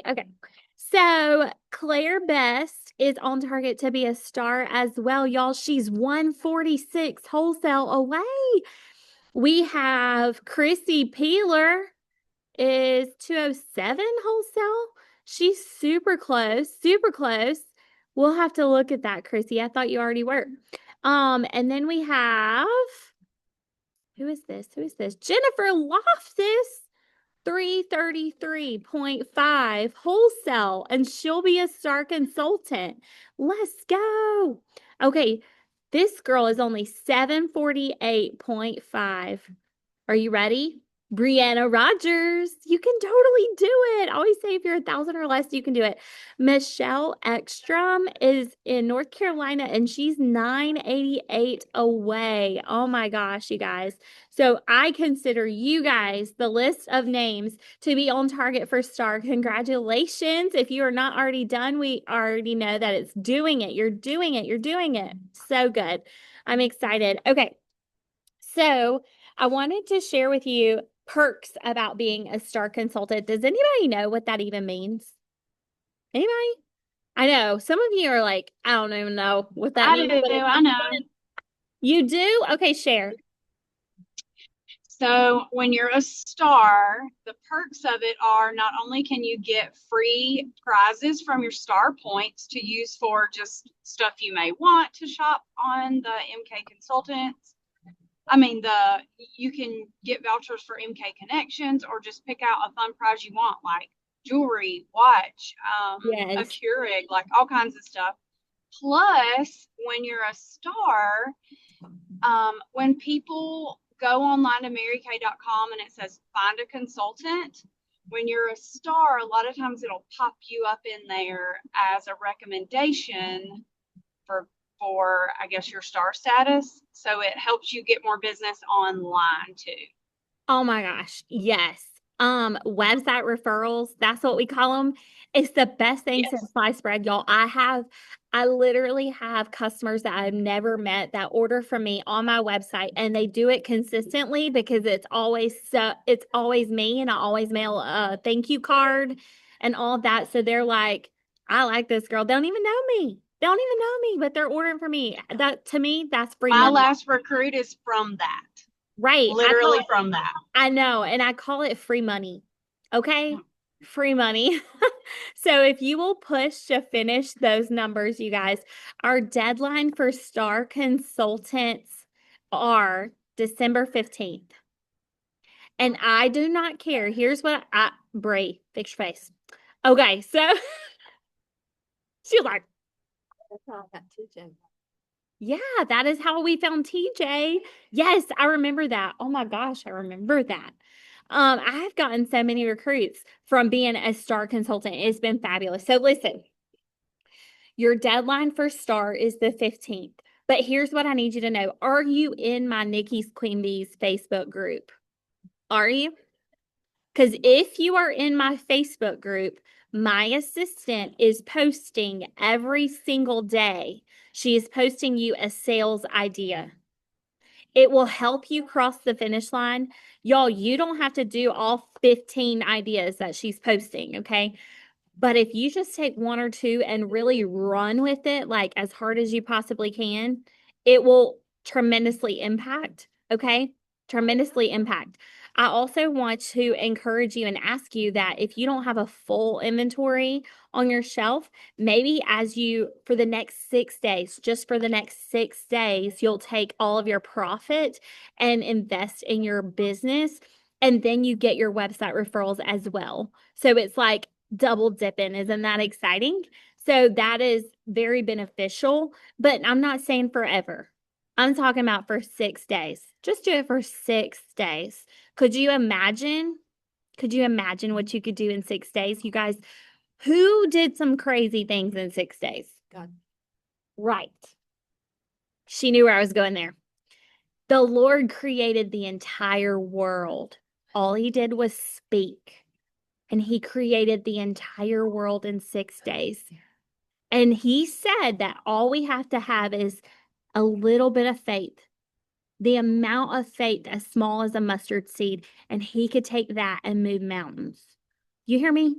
Okay. So Claire Best is on target to be a star as well, y'all. She's 146 wholesale away. We have Chrissy Peeler is 207 wholesale. She's super close, super close. We'll have to look at that, Chrissy. I thought you already were. And then we have who is this? Who is this? Jennifer Loftus, 333.5 wholesale, and she'll be a star consultant. Let's go. Okay, this girl is only 748.5. Are you ready? Brianna Rogers, you can totally do it. I always say if you're 1,000 or less, you can do it. Michelle Ekstrom is in North Carolina and she's 988 away. Oh my gosh, you guys. So I consider you guys, the list of names, to be on target for star. Congratulations. If you are not already done, we already know that it's doing it. You're doing it. You're doing it. So good. I'm excited. Okay. So I wanted to share with you perks about being a star consultant. Does anybody know what that even means? Anybody? I know some of you are like, I don't even know what that I means, do, but it's I know. you do? Okay, share. So when you're a star, the perks of it are not only can you get free prizes from your star points to use for just stuff you may want to shop on the MK Consultants. I mean, you can get vouchers for MK Connections or just pick out a fun prize you want, like jewelry, watch, a Yes. Keurig, like all kinds of stuff. Plus, when you're a star, when people go online to marykay.com and it says find a consultant, when you're a star, a lot of times it'll pop you up in there as a recommendation for I guess your star status. So it helps you get more business online too. Oh my gosh. Yes. Website referrals, that's what we call them. It's the best thing since Yes. sliced bread, y'all. I literally have customers that I've never met that order from me on my website and they do it consistently because it's always me and I always mail a thank you card and all of that. So they're like, I like this girl. They don't even know me. They don't even know me, but they're ordering for me. That to me, that's free My money. last recruit is from that, Right. literally from that. I know, and I call it free money. Okay? Free money. So if you will push to finish those numbers, you guys, our deadline for star consultants are December 15th. And I do not care. Here's what Brie, fix your face. Okay, so she's like, yeah, that is how we found TJ. Yes, I remember that. Oh my gosh, I remember that. I've gotten so many recruits from being a star consultant. It's been fabulous. So listen, your deadline for star is the 15th. But here's what I need you to know. Are you in my Nikki's Queen Bees Facebook group? Are you? Because if you are in my Facebook group, my assistant is posting every single day. She is posting you a sales idea. It will help you cross the finish line. Y'all, you don't have to do all 15 ideas that she's posting, okay? But if you just take one or two and really run with it, like as hard as you possibly can, it will tremendously impact. Okay. Tremendously impact. I also want to encourage you and ask you that if you don't have a full inventory on your shelf, maybe for the next 6 days, just for the next 6 days, you'll take all of your profit and invest in your business. And then you get your website referrals as well. So it's like double dipping. Isn't that exciting? So that is very beneficial, but I'm not saying forever. I'm talking about for 6 days. Just do it for 6 days. Could you imagine? Could you imagine what you could do in 6 days? You guys, who did some crazy things in 6 days? God. Right. She knew where I was going there. The Lord created the entire world. All he did was speak, and he created the entire world in 6 days. And he said that all we have to have is a little bit of faith, the amount of faith as small as a mustard seed, and he could take that and move mountains. You hear me?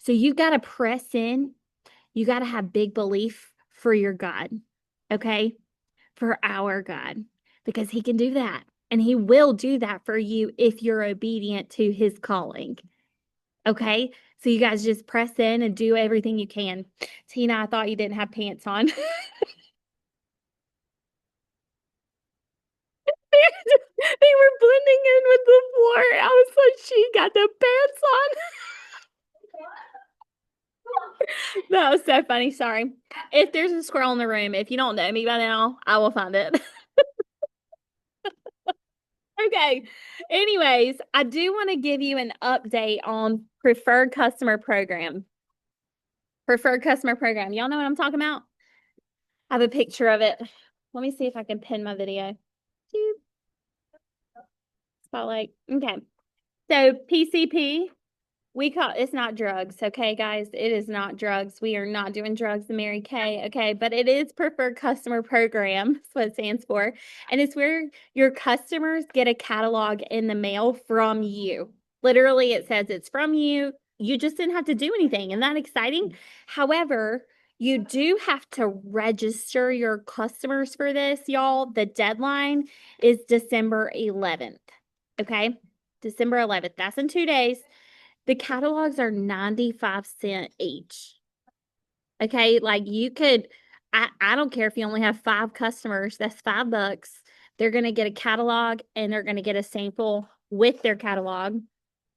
So you got to press in. You got to have big belief for your God, okay? For our God, because He can do that. And He will do that for you if you're obedient to His calling. Okay? So you guys just press in and do everything you can. Tina, I thought you didn't have pants on. They were blending in with the floor. I was like, she got the pants on. That was so funny. Sorry. If there's a squirrel in the room, if you don't know me by now, I will find it. Okay. Anyways, I do want to give you an update on preferred customer program. Preferred customer program. Y'all know what I'm talking about? I have a picture of it. Let me see if I can pin my video. Spotlight. Okay. So PCP, we call it's not drugs, okay, guys? It is not drugs. We are not doing drugs in Mary Kay, okay? But it is preferred customer program. That's what it stands for. And it's where your customers get a catalog in the mail from you. Literally, it says it's from you. You just didn't have to do anything. Isn't that exciting? However, you do have to register your customers for this, y'all. The deadline is December 11th, okay? December 11th. That's in 2 days. The catalogs are 95 cents each. Okay, like you could, I don't care if you only have 5 customers, that's $5. They're gonna get a catalog and they're gonna get a sample with their catalog.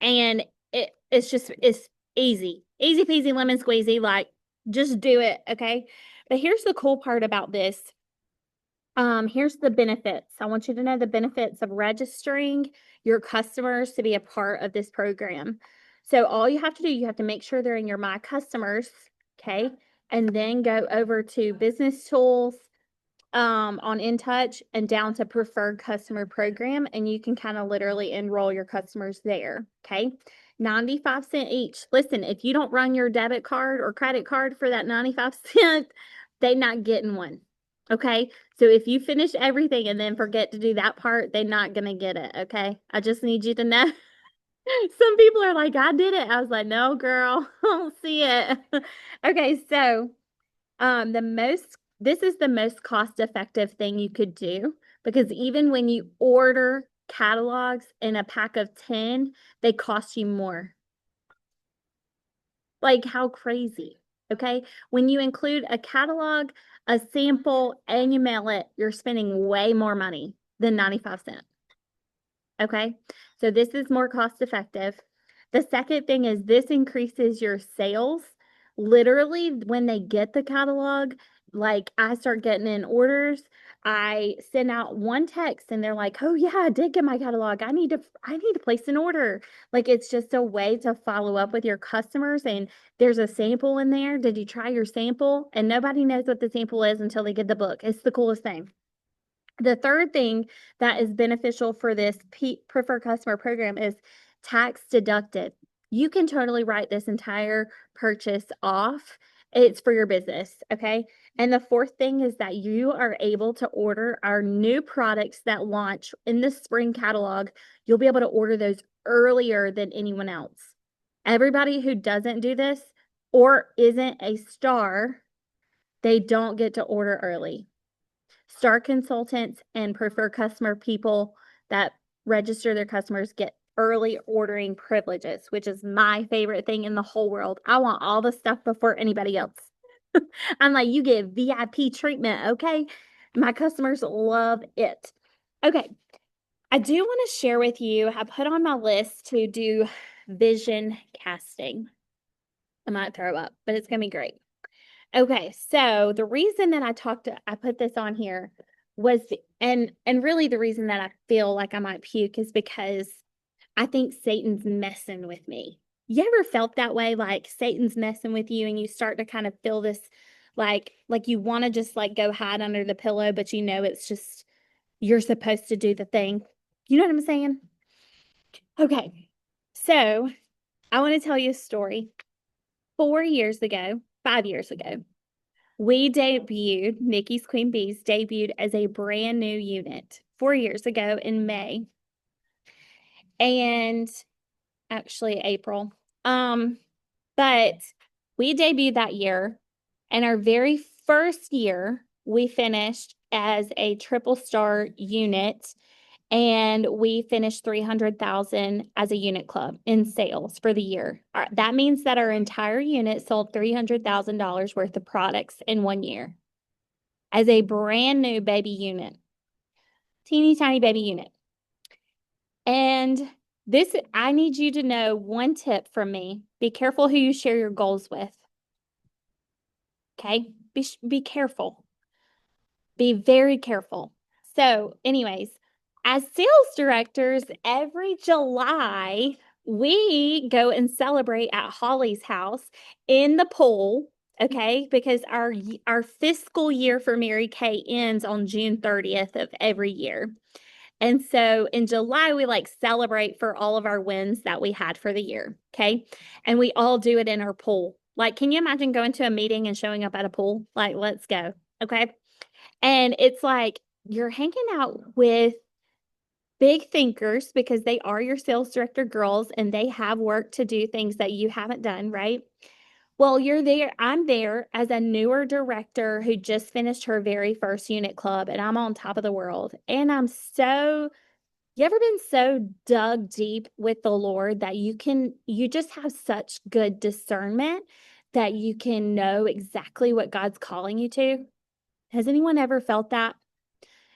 And it's easy. Easy peasy lemon squeezy. Like just do it, okay? But here's the cool part about this. Here's the benefits. I want you to know the benefits of registering your customers to be a part of this program. So all you have to do, you have to make sure they're in your My Customers, okay? And then go over to Business Tools, on InTouch and down to Preferred Customer Program, and you can kind of literally enroll your customers there, okay? 95 cents each. Listen, if you don't run your debit card or credit card for that 95 cents, they're not getting one. Okay. So if you finish everything and then forget to do that part, they're not going to get it. Okay. I just need you to know. Some people are like, I did it. I was like, no, girl, I don't see it. Okay. So, this is the most cost effective thing you could do because even when you order catalogs in a pack of 10, they cost you more. Like, how crazy. Okay. When you include a catalog, a sample, and you mail it, you're spending way more money than 95 cents. Okay. So this is more cost effective. The second thing is this increases your sales. Literally, when they get the catalog, like I start getting in orders, I send out one text and they're like, "Oh yeah, I did get my catalog. I need to place an order." Like it's just a way to follow up with your customers and there's a sample in there. Did you try your sample? And nobody knows what the sample is until they get the book. It's the coolest thing. The third thing that is beneficial for this preferred customer program is tax deducted. You can totally write this entire purchase off. It's for your business, okay? And the fourth thing is that you are able to order our new products that launch in the spring catalog. You'll be able to order those earlier than anyone else. Everybody who doesn't do this or isn't a star, they don't get to order early. Star consultants and preferred customer people that register their customers get early ordering privileges, which is my favorite thing in the whole world. I want all the stuff before anybody else. I'm like, you get VIP treatment, okay? My customers love it. Okay, I do want to share with you, I put on my list to do vision casting. I might throw up, but it's going to be great. Okay, so the reason that I put this on here was, and really the reason that I feel like I might puke is because I think Satan's messing with me. You ever felt that way? Like Satan's messing with you and you start to kind of feel this like you want to just like go hide under the pillow, but you know it's just you're supposed to do the thing. You know what I'm saying? Okay. So I want to tell you a story. 4 years ago, 5 years ago, we debuted, Nikki's Queen Bees debuted as a brand new unit 4 years ago in May. And actually April. But we debuted that year, and our very first year, we finished as a triple star unit, and we finished 300,000 as a unit club in sales for the year. That means that our entire unit sold $300,000 worth of products in 1 year as a brand new baby unit, teeny tiny baby unit. And this, I need you to know one tip from me. Be careful who you share your goals with. Okay? Be careful. Be very careful. So, anyways, as sales directors, every July, we go and celebrate at Holly's house in the pool, okay? Because our fiscal year for Mary Kay ends on June 30th of every year. And so in July, we like celebrate for all of our wins that we had for the year. Okay. And we all do it in our pool. Like, can you imagine going to a meeting and showing up at a pool? Like, let's go. Okay. And it's like you're hanging out with big thinkers because they are your sales director girls and they have work to do things that you haven't done, right? Well, you're there. I'm there as a newer director who just finished her very first unit club, and I'm on top of the world. And you ever been so dug deep with the Lord that you just have such good discernment that you can know exactly what God's calling you to? Has anyone ever felt that?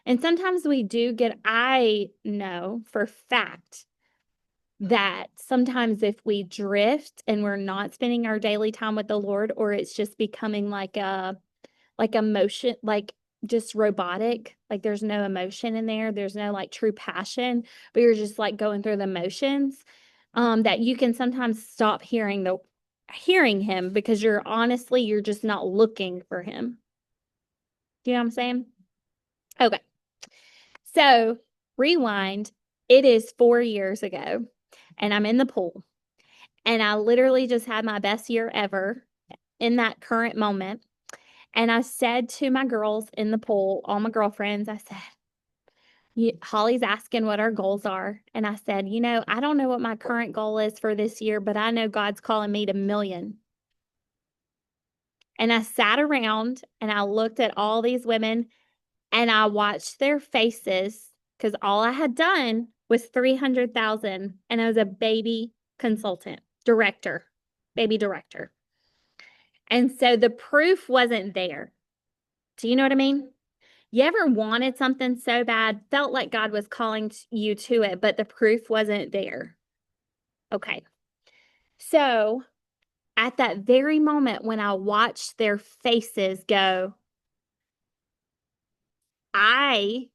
And sometimes I know for fact that sometimes if we drift and we're not spending our daily time with the Lord, or it's just becoming like emotion, like just robotic, like there's no emotion in there, there's no like true passion, but you're just like going through the motions, that you can sometimes stop hearing him because you're just not looking for him. Do you know what I'm saying? Okay. So rewind, it is 4 years ago, and I'm in the pool, and I literally just had my best year ever in that current moment. And I said to my girls in the pool, all my girlfriends, I said, Holly's asking what our goals are. And I said, I don't know what my current goal is for this year, but I know God's calling me to million. And I sat around and I looked at all these women and I watched their faces because all I had done was 300,000 and I was a baby consultant, director, baby director. And so the proof wasn't there. Do you know what I mean? You ever wanted something so bad, felt like God was calling you to it, but the proof wasn't there? Okay. So at that very moment when I watched their faces go, I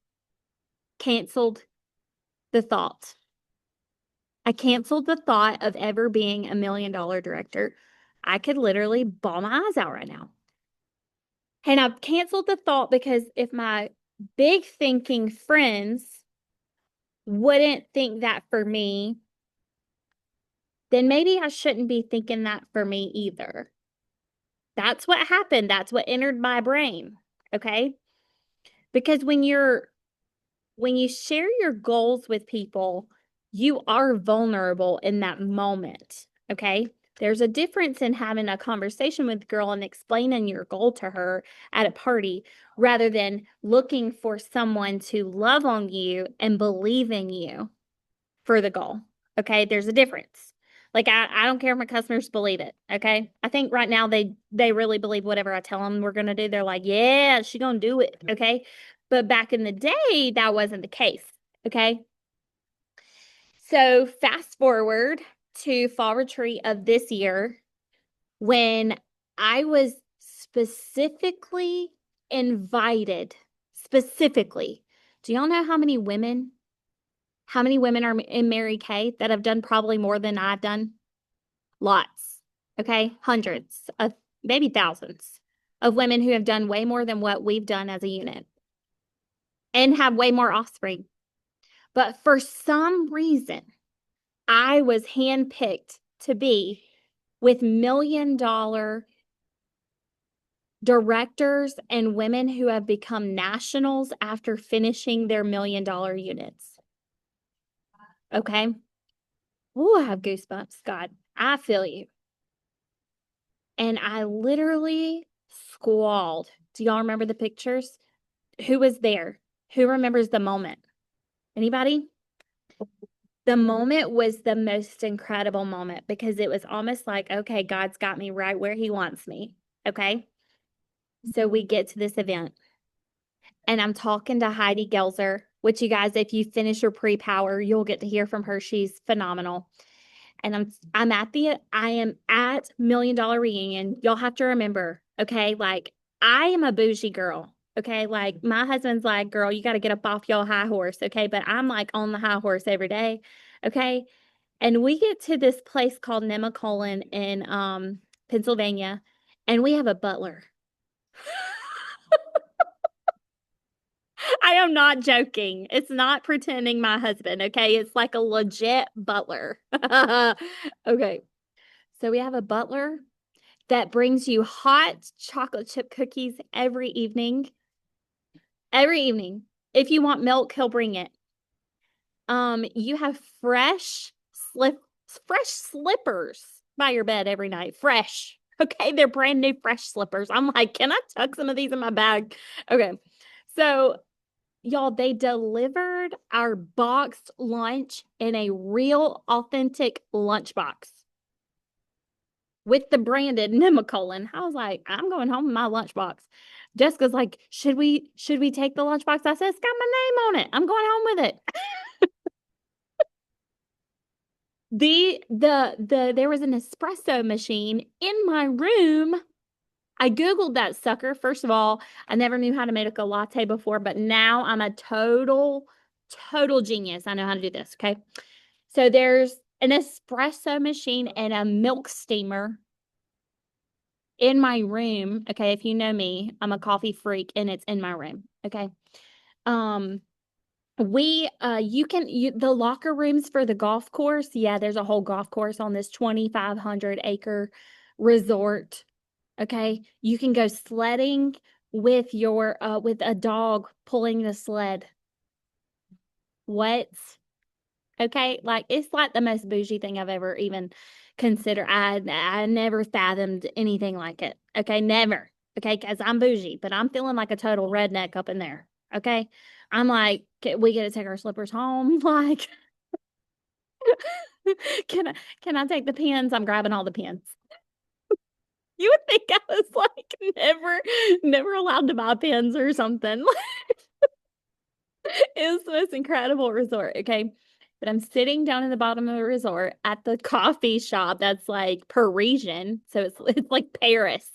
canceled the thought. I canceled the thought of ever being a $1 million director. I could literally bawl my eyes out right now. And I've canceled the thought because if my big thinking friends wouldn't think that for me, then maybe I shouldn't be thinking that for me either. That's what happened. That's what entered my brain. Okay. Because when you share your goals with people, you are vulnerable in that moment. Okay. There's a difference in having a conversation with a girl and explaining your goal to her at a party rather than looking for someone to love on you and believe in you for the goal. Okay. There's a difference. Like I don't care if my customers believe it. Okay. I think right now they really believe whatever I tell them we're gonna do. They're like, yeah, she's gonna do it. Okay. But back in the day, that wasn't the case. Okay. So fast forward to fall retreat of this year when I was specifically invited, specifically. Do y'all know how many women are in Mary Kay that have done probably more than I've done? Lots. Okay. Hundreds of maybe thousands of women who have done way more than what we've done as a unit and have way more offspring. But for some reason, I was handpicked to be with $1 million directors and women who have become nationals after finishing their $1 million units. Okay. Oh, I have goosebumps. God, I feel you. and I literally squalled. Do y'all remember the pictures? Who was there? Who remembers the moment? Anybody? The moment was the most incredible moment because it was almost like, okay, God's got me right where he wants me. Okay. So we get to this event and I'm talking to Heidi Gelzer, which you guys, if you finish your pre-power, you'll get to hear from her. She's phenomenal. And I am at Million Dollar Reunion. Y'all have to remember, okay, like I am a bougie girl. Okay, like my husband's like, girl, you got to get up off your high horse. Okay, but I'm like on the high horse every day. Okay, and we get to this place called Nemacolin in Pennsylvania, and we have a butler. I am not joking. It's not pretending my husband, okay? It's like a legit butler. Okay. So we have a butler that brings you hot chocolate chip cookies every evening. Every evening. If you want milk, he'll bring it. You have fresh slippers by your bed every night. Fresh. Okay, they're brand new fresh slippers. I'm like, can I tuck some of these in my bag? Okay. So, y'all, they delivered our boxed lunch in a real authentic lunchbox with the branded Nemacolin. I was like, I'm going home with my lunchbox. Jessica's like, should we take the lunchbox? I said, it's got my name on it. I'm going home with it. There was an espresso machine in my room. I Googled that sucker. First of all, I never knew how to make a latte before, but now I'm a total genius. I know how to do this. Okay. So there's an espresso machine and a milk steamer in my room. Okay. If you know me, I'm a coffee freak and it's in my room. Okay. Um, the locker rooms for the golf course. Yeah, there's a whole golf course on this 2,500-acre resort. Okay. You can go sledding with a dog pulling the sled. What? Okay. Like it's like the most bougie thing I've ever even considered. I never fathomed anything like it. Okay. Never. Okay. Because I'm bougie, but I'm feeling like a total redneck up in there. Okay. I'm like, we get to take our slippers home. Like, can I take the pins? I'm grabbing all the pins. You would think I was like never allowed to buy pins or something. It was the most incredible resort. Okay. But I'm sitting down in the bottom of the resort at the coffee shop that's like Parisian. So it's like Paris.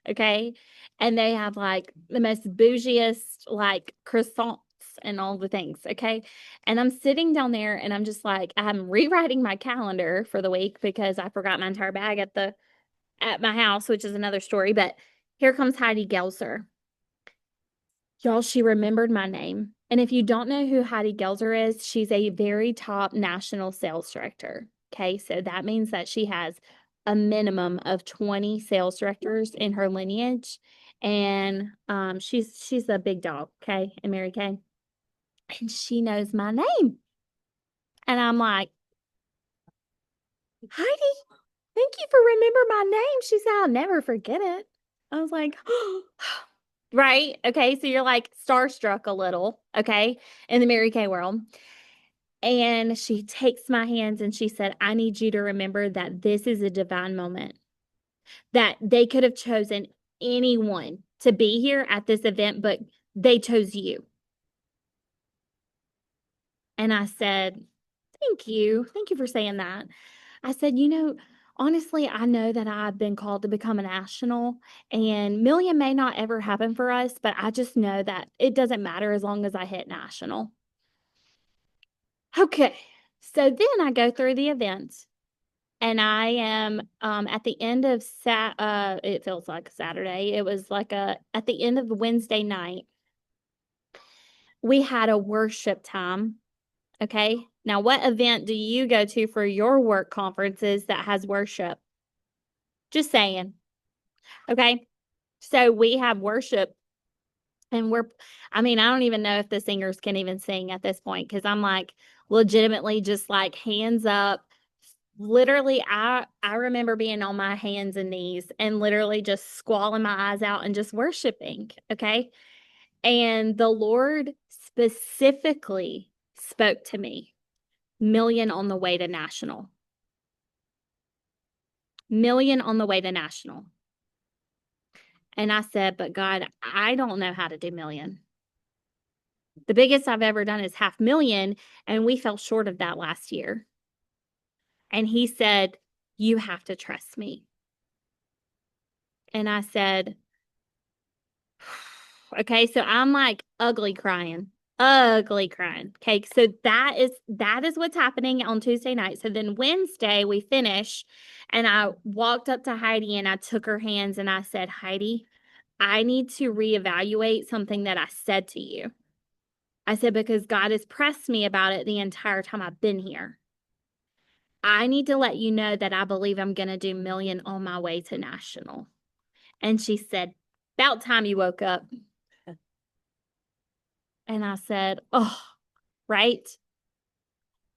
Okay. And they have like the most bougiest like croissants and all the things. Okay. And I'm sitting down there and I'm just like, I'm rewriting my calendar for the week because I forgot my entire bag at my house, which is another story. But here comes Heidi Gelser. Y'all, she remembered my name. And if you don't know who Heidi Gelzer is, she's a very top national sales director. Okay, so that means that she has a minimum of 20 sales directors in her lineage. And she's a big dog, okay, and Mary Kay. And she knows my name. And I'm like, Heidi, thank you for remembering my name. She said, I'll never forget it. I was like, right. Okay. So you're like starstruck a little, okay, in the Mary Kay world. And she takes my hands and she said, I need you to remember that this is a divine moment, that they could have chosen anyone to be here at this event, but they chose you. And I said, thank you. Thank you for saying that. I said, honestly, I know that I've been called to become a national, and million may not ever happen for us, but I just know that it doesn't matter as long as I hit national. Okay. So then I go through the events and I am at the end of it feels like Saturday. It was like at the end of Wednesday night, we had a worship time. Okay. Now, what event do you go to for your work conferences that has worship? Just saying. Okay. So we have worship and I mean, I don't even know if the singers can even sing at this point because I'm like legitimately just like hands up, literally, I remember being on my hands and knees and literally just squalling my eyes out and just worshiping. Okay. And the Lord specifically spoke to me, million on the way to national, million on the way to national. And I said, but God, I don't know how to do million. The biggest I've ever done is 500,000, and we fell short of that last year. And he said, you have to trust me. And I said, okay, so I'm like ugly crying. Ugly crying. Okay, so that is what's happening on Tuesday night. So then Wednesday we finish, and I walked up to Heidi and I took her hands and I said, Heidi, I need to reevaluate something that I said to you. I said, because God has pressed me about it the entire time I've been here. I need to let you know that I believe I'm going to do million on my way to national. And she said, about time you woke up. And I said, oh, right.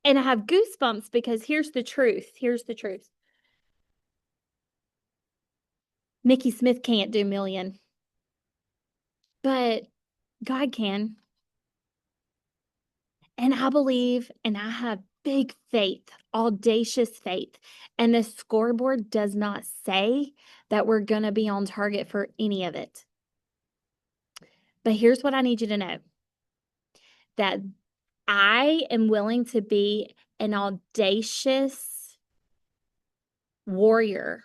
And I have goosebumps because here's the truth. Here's the truth. Nikki Smith can't do million, but God can. And I believe, and I have big faith, audacious faith. And the scoreboard does not say that we're going to be on target for any of it. But here's what I need you to know, that I am willing to be an audacious warrior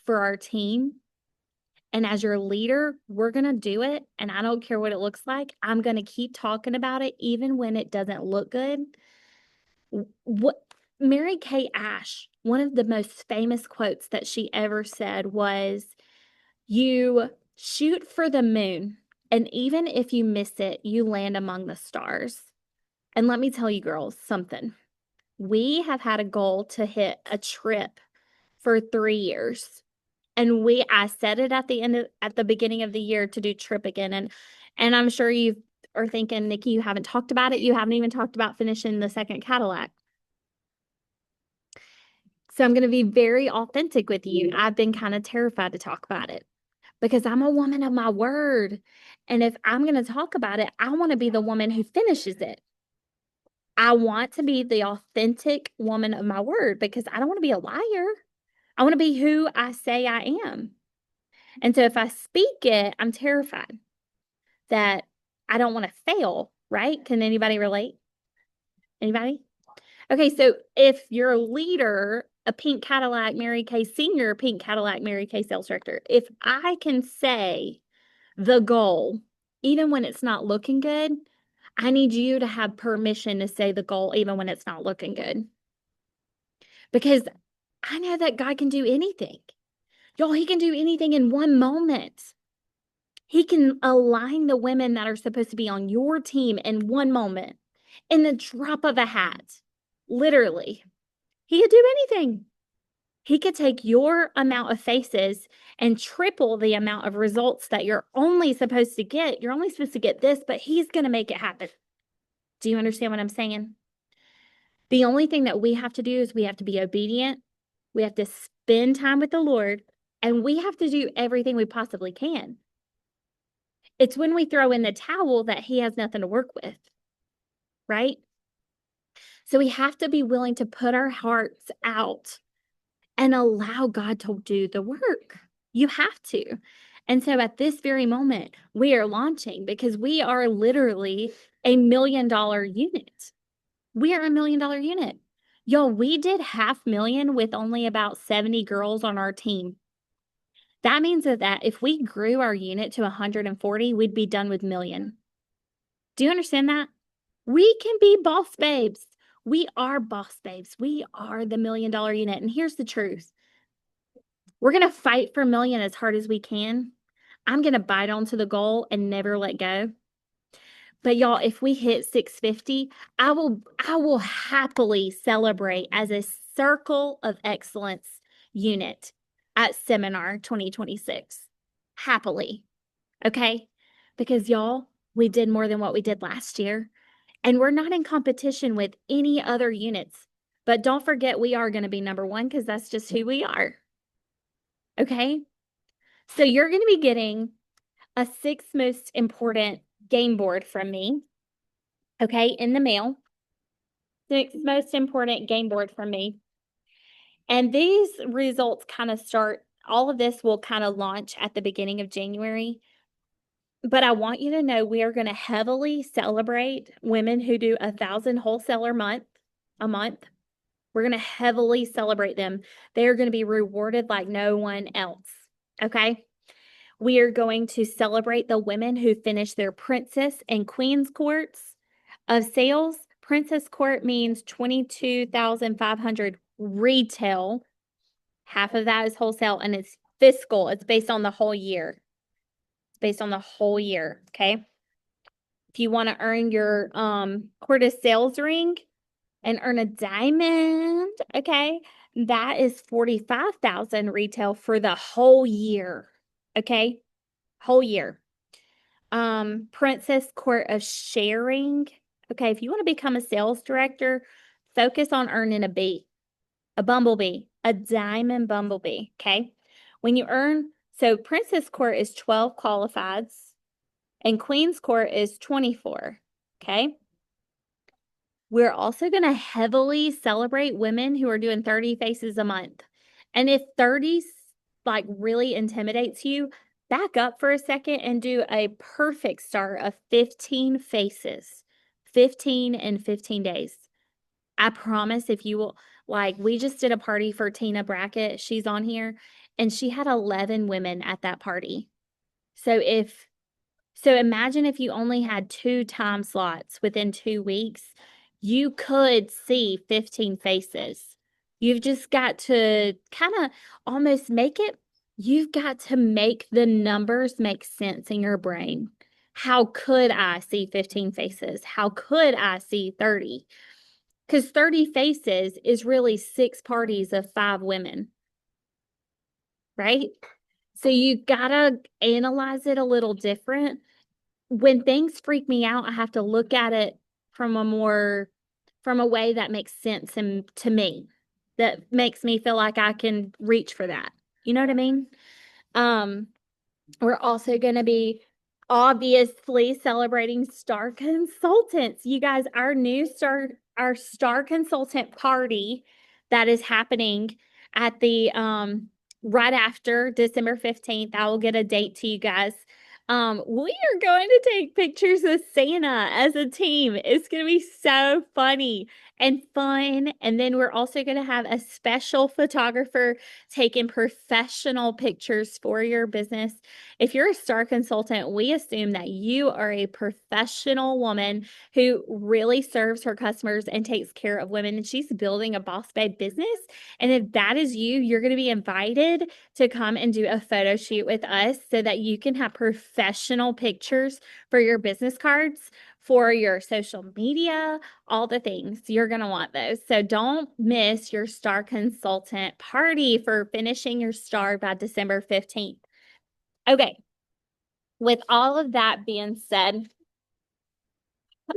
for our team. And as your leader, we're going to do it. And I don't care what it looks like. I'm going to keep talking about it, even when it doesn't look good. What Mary Kay Ash, one of the most famous quotes that she ever said was, you shoot for the moon, and even if you miss it, you land among the stars. And let me tell you, girls, something. We have had a goal to hit a trip for 3 years. And I said it at the beginning of the year to do trip again. And I'm sure you are thinking, Nikki, you haven't talked about it. You haven't even talked about finishing the second Cadillac. So I'm going to be very authentic with you. I've been kind of terrified to talk about it because I'm a woman of my word. And if I'm going to talk about it, I want to be the woman who finishes it. I want to be the authentic woman of my word because I don't want to be a liar. I want to be who I say I am. And so if I speak it, I'm terrified that I don't want to fail, right? Can anybody relate? Anybody? Okay, so if you're a leader, a pink Cadillac Mary Kay senior, pink Cadillac Mary Kay sales director, if I can say the goal, even when it's not looking good, I need you to have permission to say the goal, even when it's not looking good. Because I know that God can do anything. Y'all, he can do anything in one moment. He can align the women that are supposed to be on your team in one moment, in the drop of a hat. Literally, he could do anything. He could take your amount of faces and triple the amount of results that you're only supposed to get. You're only supposed to get this, but he's going to make it happen. Do you understand what I'm saying? The only thing that we have to do is we have to be obedient. We have to spend time with the Lord, and we have to do everything we possibly can. It's when we throw in the towel that he has nothing to work with, right? So we have to be willing to put our hearts out and allow God to do the work. You have to. And so at this very moment, we are launching because we are literally $1 million unit. We are $1 million unit. Y'all, we did 500,000 with only about 70 girls on our team. That means that if we grew our unit to 140, we'd be done with million. Do you understand that? We can be boss babes. We are boss babes. We are the $1 million unit. And here's the truth. We're going to fight for million as hard as we can. I'm going to bite onto the goal and never let go. But y'all, if we hit 650, I will happily celebrate as a circle of excellence unit at Seminar 2026. Happily. Okay? Because y'all, we did more than what we did last year. And we're not in competition with any other units But don't forget, we are going to be number one because that's just who we are. Okay. So you're going to be getting a 6 most important game board from me. Okay. In the mail. 6 most important game board from me. And these results kind of start, all of this will kind of launch at the beginning of January. But I want you to know we are going to heavily celebrate women who do 1,000 wholesaler a month. We're going to heavily celebrate them. They are going to be rewarded like no one else. Okay. We are going to celebrate the women who finish their princess and queen's courts of sales. Princess court means 22,500 retail. Half of that is wholesale, and it's fiscal. It's based on the whole year. It's based on the whole year. Okay. If you want to earn your court of sales ring and earn a diamond, okay, that is 45,000 retail for the whole year. Okay. Whole year. Princess Court of Sharing. Okay, if you want to become a sales director, focus on earning a bumblebee, a diamond bumblebee. Okay. When you earn, so Princess Court is 12 qualifieds and Queen's Court is 24. Okay. We're also going to heavily celebrate women who are doing 30 faces a month. And if 30 like really intimidates you, back up for a second and do a perfect start of 15 faces, 15 in 15 days. I promise if you will, like, we just did a party for Tina Brackett. She's on here, and she had 11 women at that party. So imagine if you only had 2 time slots within 2 weeks, you could see 15 faces. You've just got to kind of almost you've got to make the numbers make sense in your brain. How could I see 15 faces? How could I see 30? Because 30 faces is really 6 parties of 5 women, right? So you gotta analyze it a little different. When things freak me out, I have to look at it from a way that makes sense to me, that makes me feel like I can reach for that. You know what I mean? Um, we're also going to be obviously celebrating Star Consultants. You guys, our Star Consultant party that is happening at the right after December 15th. I will get a date to you guys. We are going to take pictures with Santa as a team. It's going to be so funny and fun. And then we're also going to have a special photographer taking professional pictures for your business. If you're a star consultant, we assume that you are a professional woman who really serves her customers and takes care of women, and she's building a boss babe business. And if that is you, you're going to be invited to come and do a photo shoot with us so that you can have professional pictures for your business cards, for your social media, all the things. You're going to want those. So don't miss your star consultant party for finishing your star by December 15th. Okay. With all of that being said,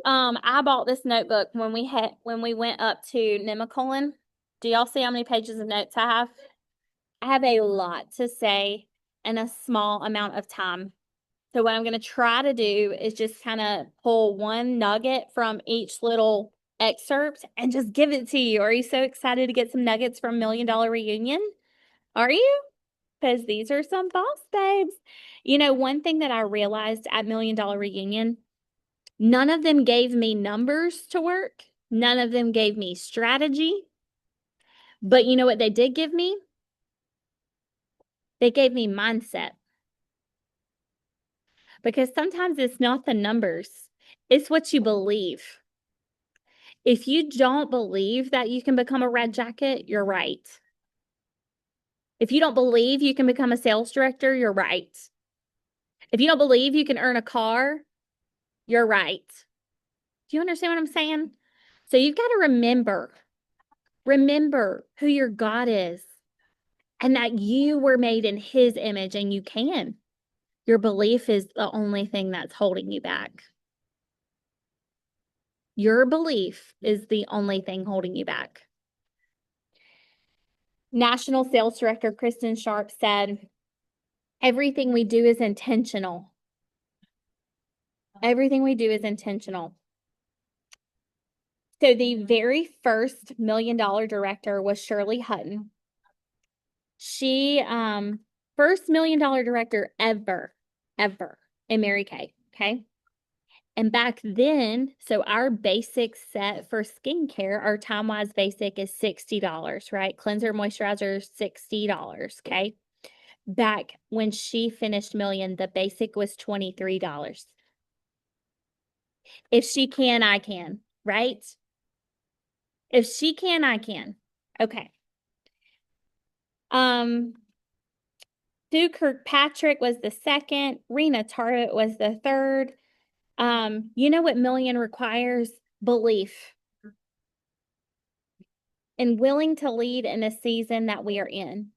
I bought this notebook when we went up to Nemacolin. Do y'all see how many pages of notes I have? I have a lot to say in a small amount of time. So what I'm going to try to do is just kind of pull one nugget from each little excerpt and just give it to you. Are you so excited to get some nuggets from Million Dollar Reunion? Are you? Because these are some boss babes. You know, one thing that I realized at Million Dollar Reunion, none of them gave me numbers to work. None of them gave me strategy. But you know what they did give me? They gave me mindset. Because sometimes it's not the numbers, it's what you believe. If you don't believe that you can become a red jacket, you're right. If you don't believe you can become a sales director, you're right. If you don't believe you can earn a car, you're right. Do you understand what I'm saying? So you've got to remember who your God is and that you were made in his image and you can. Your belief is the only thing that's holding you back. Your belief is the only thing holding you back. National Sales Director Kristen Sharp said, everything we do is intentional. Everything we do is intentional. So the very first $1 million director was Shirley Hutton. She, first $1 million director ever in Mary Kay. Okay. And back then, so our basic set for skincare, our Time Wise basic is $60, right? Cleanser, moisturizer, $60. Okay. Back when she finished Million, the basic was $23. If she can, I can, right? If she can, I can. Okay. Sue Kirkpatrick was the second. Rena Tarbutt was the third. You know what Million requires? Belief and willing to lead in a season that we are in.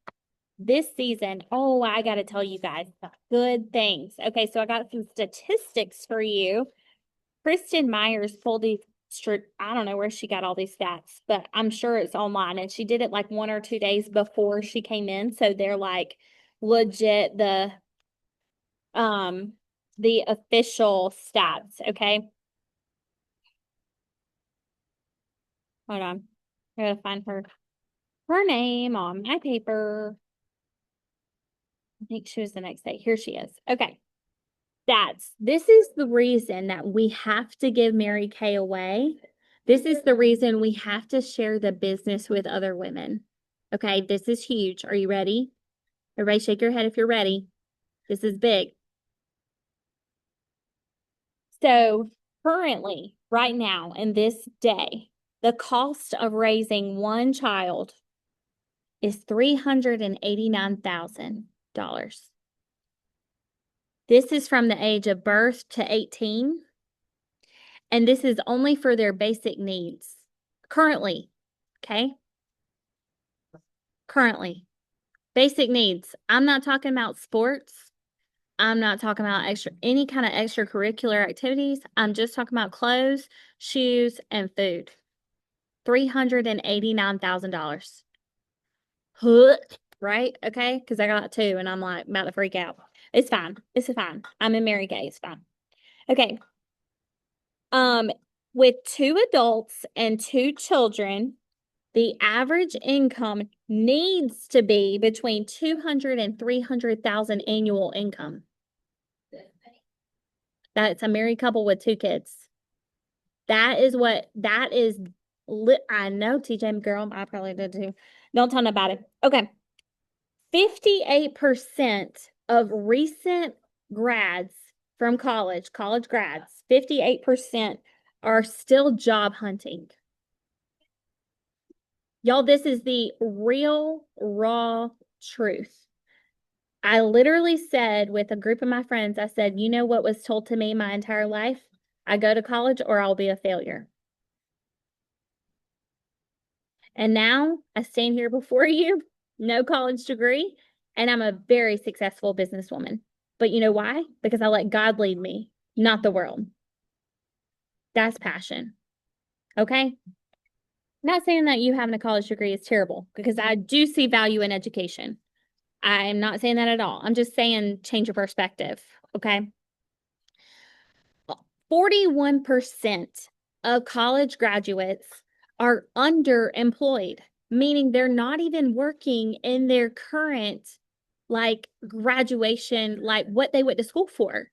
This season, oh, I got to tell you guys good things. Okay, so I got some statistics for you. Kristen Myers pulled these, I don't know where she got all these stats, but I'm sure it's online. And she did it like 1 or 2 days before she came in. So they're like legit the official stats. Okay. Hold on. I gotta find her name on my paper. I think she was the next day. Here she is. Okay. This is the reason that we have to give Mary Kay away. This is the reason we have to share the business with other women. Okay, this is huge. Are you ready? Everybody shake your head if you're ready. This is big. So currently, right now, in this day, the cost of raising one child is $389,000. This is from the age of birth to 18. And this is only for their basic needs. Currently, okay? Currently. Basic needs. I'm not talking about sports. I'm not talking about any kind of extracurricular activities. I'm just talking about clothes, shoes, and food. $389,000. Right? Okay? Because I got two and I'm like about to freak out. It's fine. It's fine. I'm in Mary Kay. It's fine. Okay. With 2 adults and 2 children, the average income needs to be between 200 and 300,000 annual income. That's a married couple with 2 kids. That is. I know, TJ, girl, I probably did too. Don't tell nobody. Okay. 58% of recent grads from college grads, 58% are still job hunting. Y'all, this is the real, raw truth. I literally said with a group of my friends, I said, you know what was told to me my entire life? I go to college or I'll be a failure. And now I stand here before you, no college degree, and I'm a very successful businesswoman. But you know why? Because I let God lead me, not the world. That's passion. Okay? Not saying that you having a college degree is terrible, because I do see value in education. I'm not saying that at all. I'm just saying change your perspective. Okay. 41% of college graduates are underemployed, meaning they're not even working in their current like graduation, like what they went to school for.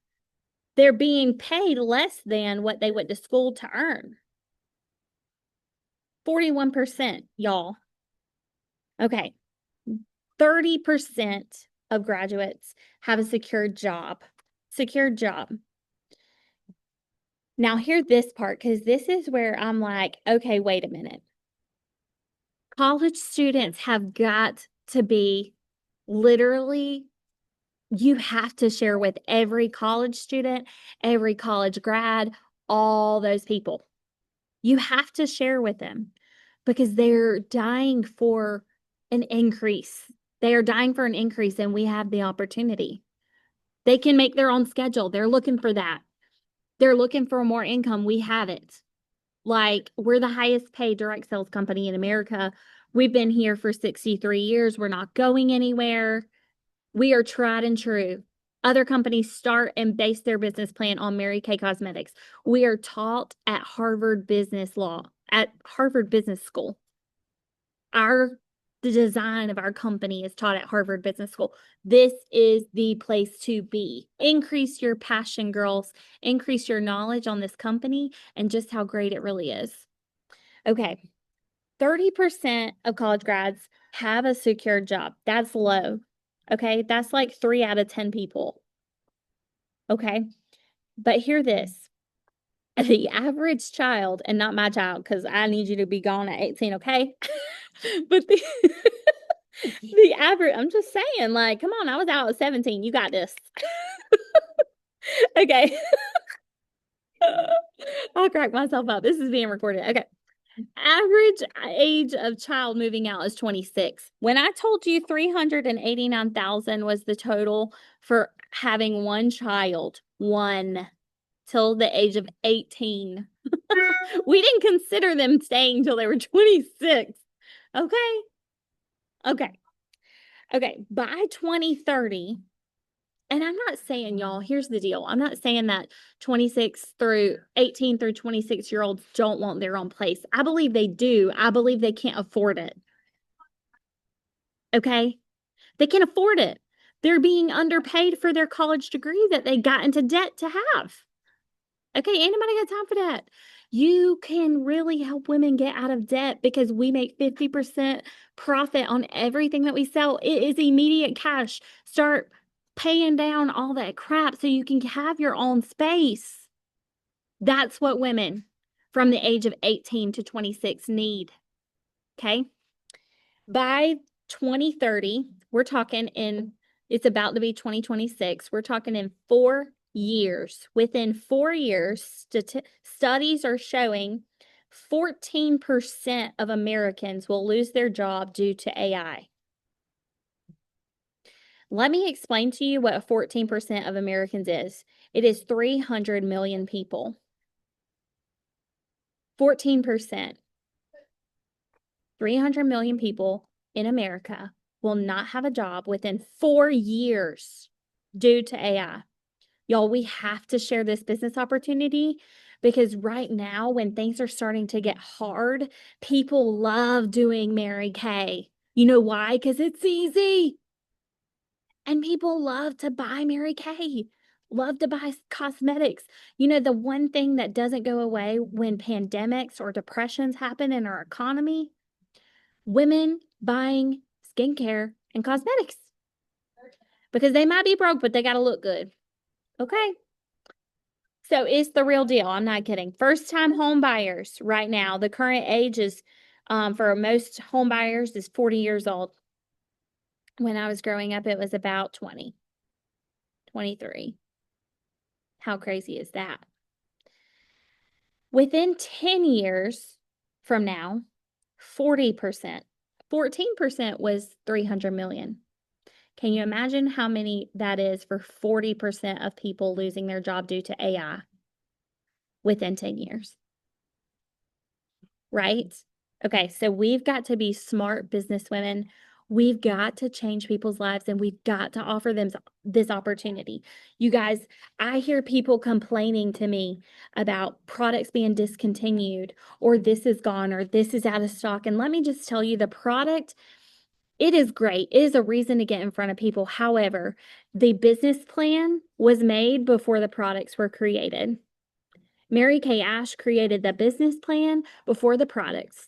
They're being paid less than what they went to school to earn. 41%, y'all. Okay. 30% of graduates have a secured job. Secured job. Now, hear this part, because this is where I'm like, okay, wait a minute. College students have got to be literally, you have to share with every college student, every college grad, all those people. You have to share with them because they're dying for an increase. They are dying for an increase, and we have the opportunity. They can make their own schedule. They're looking for that. They're looking for more income. We have it. Like, we're the highest paid direct sales company in America. We've been here for 63 years. We're not going anywhere. We are tried and true. Other companies start and base their business plan on Mary Kay Cosmetics. We are taught at Harvard Business School. The design of our company is taught at Harvard Business School. This is the place to be. Increase your passion, girls. Increase your knowledge on this company and just how great it really is. Okay. 30% of college grads have a secure job. That's low. Okay. That's like 3 out of 10 people. Okay. But hear this. The average child, and not my child, because I need you to be gone at 18, okay? But the average, I'm just saying, like, come on, I was out at 17. You got this. Okay. I'll crack myself up. This is being recorded. Okay. Average age of child moving out is 26. When I told you 389,000 was the total for having one child, one till the age of 18. We didn't consider them staying till they were 26. Okay. Okay. Okay. By 2030, and I'm not saying, y'all, here's the deal. I'm not saying that 18 through 26-year-olds don't want their own place. I believe they do. I believe they can't afford it. Okay? They can't afford it. They're being underpaid for their college degree that they got into debt to have. Okay, ain't nobody got time for that. You can really help women get out of debt because we make 50% profit on everything that we sell. It is immediate cash. Start paying down all that crap so you can have your own space. That's what women from the age of 18 to 26 need. Okay? By 2030, it's about to be 2026. We're talking in 4 years. Within 4 years, studies are showing 14% of Americans will lose their job due to AI. Let me explain to you what 14% of Americans is. It is 300 million people. 14%. 300 million people in America will not have a job within 4 years due to AI. Y'all, we have to share this business opportunity because right now, when things are starting to get hard, people love doing Mary Kay. You know why? Because it's easy. And people love to buy Mary Kay, love to buy cosmetics. You know, the one thing that doesn't go away when pandemics or depressions happen in our economy, women buying skincare and cosmetics because they might be broke, but they got to look good. Okay. So it's the real deal. I'm not kidding. First time home buyers right now, the current age is for most home buyers is 40 years old. When I was growing up, it was about 20, 23. How crazy is that? Within 10 years from now, 40%, 14% was 300 million. Can you imagine how many that is for 40% of people losing their job due to AI within 10 years? Right? Okay, so we've got to be smart businesswomen. We've got to change people's lives and we've got to offer them this opportunity. You guys, I hear people complaining to me about products being discontinued or this is gone or this is out of stock. And let me just tell you, the product, it is great. It is a reason to get in front of people. However, the business plan was made before the products were created. Mary Kay Ash created the business plan before the products.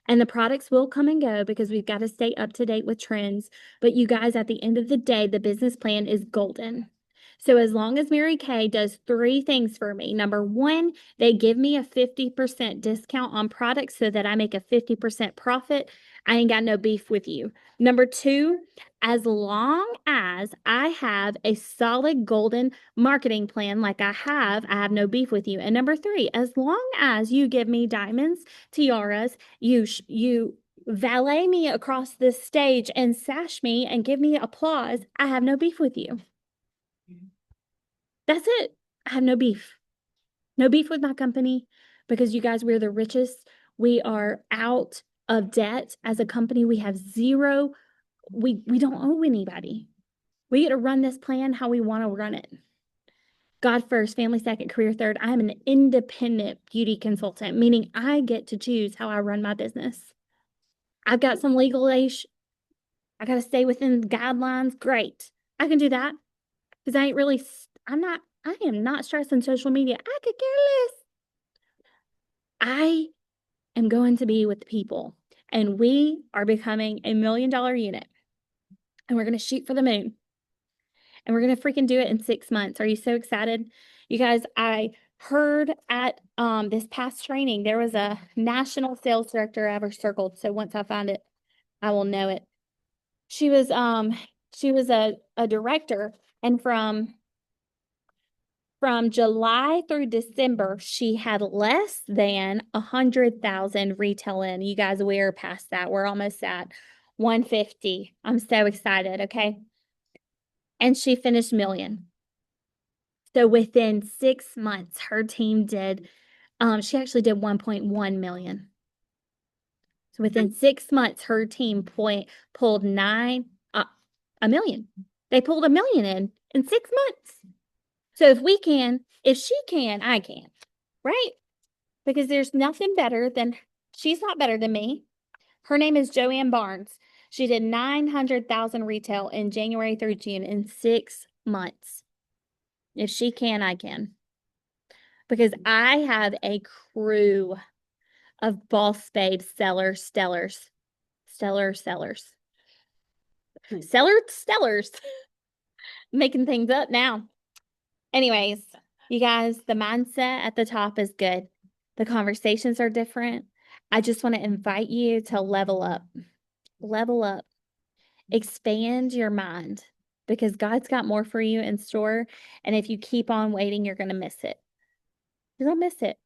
And the products will come and go because we've got to stay up to date with trends. But you guys, at the end of the day, the business plan is golden. So as long as Mary Kay does 3 things for me. Number 1, they give me a 50% discount on products so that I make a 50% profit. I ain't got no beef with you. Number 2, as long as I have a solid golden marketing plan like I have no beef with you. And number 3, as long as you give me diamonds, tiaras, you valet me across this stage and sash me and give me applause, I have no beef with you. That's it. I have no beef. No beef with my company. because you guys, we're the richest. We are out of debt as a company. We have zero. We don't owe anybody. We get to run this plan how we want to run it. God first, family second, career third. I am an independent beauty consultant, meaning I get to choose how I run my business. I've got some legal age. I got to stay within guidelines. Great. I can do that because I am not stressing social media. I could care less. I am going to be with the people, and we are becoming $1 million unit, and we're going to shoot for the moon, and we're going to freaking do it in 6 months. Are you so excited? You guys, I heard at this past training, there was a national sales director I ever circled. So once I find it, I will know it. She was a director, and from July through December, she had less than 100,000 retail in. You guys, we're past that. We're almost at 150. I'm so excited. Okay. And she finished million. So within 6 months, her team did, she actually did 1.1 million. So within 6 months, her team pulled a million. They pulled $1 million in 6 months. So if she can, I can, right? Because there's nothing better than, she's not better than me. Her name is Joanne Barnes. She did 900,000 retail in January through June in 6 months. If she can, I can. Because I have a crew of boss babe stellars, making things up now. Anyways, you guys, the mindset at the top is good. The conversations are different. I just want to invite you to level up, expand your mind, because God's got more for you in store. And if you keep on waiting, you're going to miss it. You're going to miss it.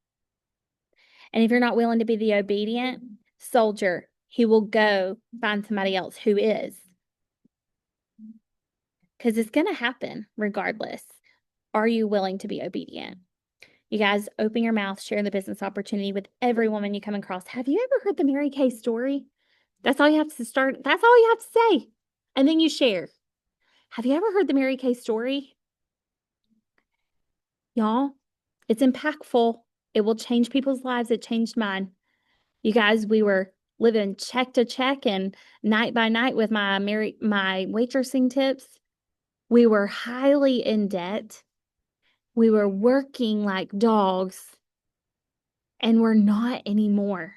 And if you're not willing to be the obedient soldier, he will go find somebody else who is. Because it's going to happen regardless. Are you willing to be obedient? You guys, open your mouth, share the business opportunity with every woman you come across. Have you ever heard the Mary Kay story? That's all you have to start. That's all you have to say. And then you share. Have you ever heard the Mary Kay story? Y'all, it's impactful. It will change people's lives. It changed mine. You guys, we were living check to check and night by night with my waitressing tips. We were highly in debt. We were working like dogs, and we're not anymore.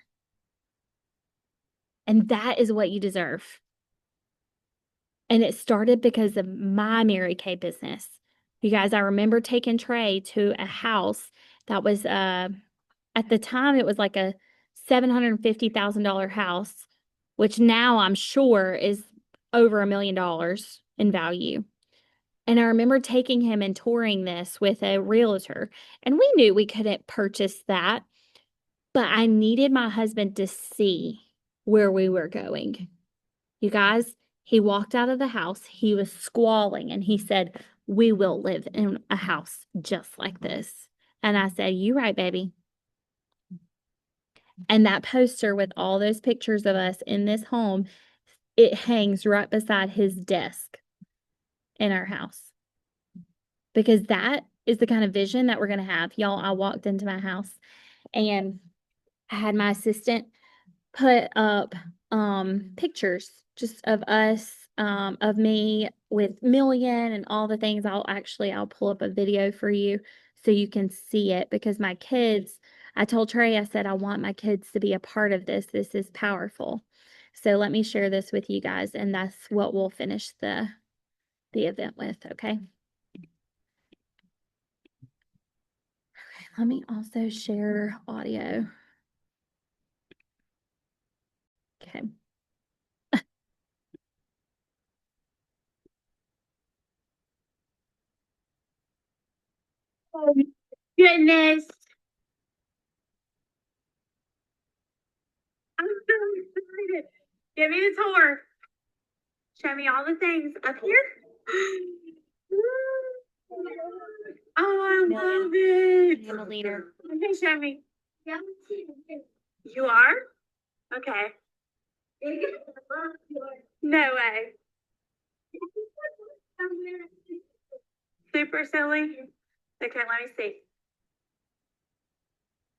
And that is what you deserve. And it started because of my Mary Kay business. You guys, I remember taking Trey to a house that was, at the time, it was like a $750,000 house, which now I'm sure is over $1 million in value. And I remember taking him and touring this with a realtor. And we knew we couldn't purchase that, but I needed my husband to see where we were going. You guys, he walked out of the house. He was squalling and he said, "We will live in a house just like this." And I said, "You right, baby." And that poster with all those pictures of us in this home, it hangs right beside his desk in our house. Because that is the kind of vision that we're going to have. Y'all, I walked into my house and I had my assistant put up pictures just of us, of me with Million and all the things. I'll pull up a video for you so you can see it, because my kids, I told Trey, I said, I want my kids to be a part of this. This is powerful. So let me share this with you guys, and that's what we'll finish the event with, okay? Let me also share audio. Okay. Oh, goodness. I'm so excited. Give me the tour. Show me all the things up here. Oh, I love it. I'm a leader. Okay, show me. You are? Okay. No way. Super silly. Okay, let me see.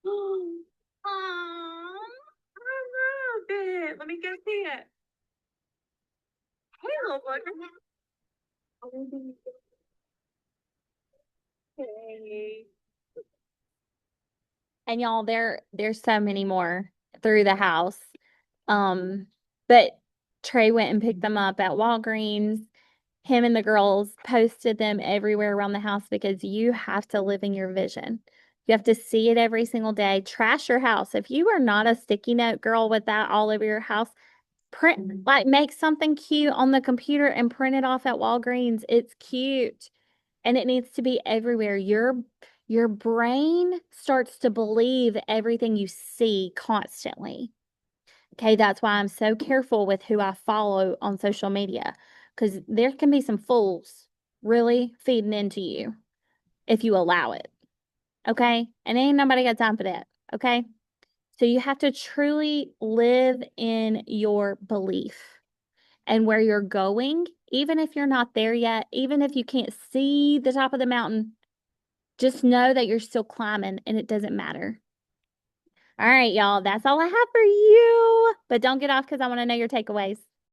Oh, I love it. Let me go see it. Hey, little bugger. Hey. And y'all, there's so many more through the house. Um, but Trey went and picked them up at Walgreens. Him and the girls posted them everywhere around the house because you have to live in your vision. You have to see it every single day. Trash your house. If you are not a sticky note girl with that all over your house, print like make something cute on the computer and print it off at Walgreens. It's cute and it needs to be everywhere. Your brain starts to believe everything you see constantly. Okay, that's why I'm so careful with who I follow on social media because there can be some fools really feeding into you if you allow it. Okay, and ain't nobody got time for that. Okay, so you have to truly live in your belief and where you're going, even if you're not there yet, even if you can't see the top of the mountain, just know that you're still climbing and it doesn't matter. All right, y'all, that's all I have for you. But don't get off because I want to know your takeaways.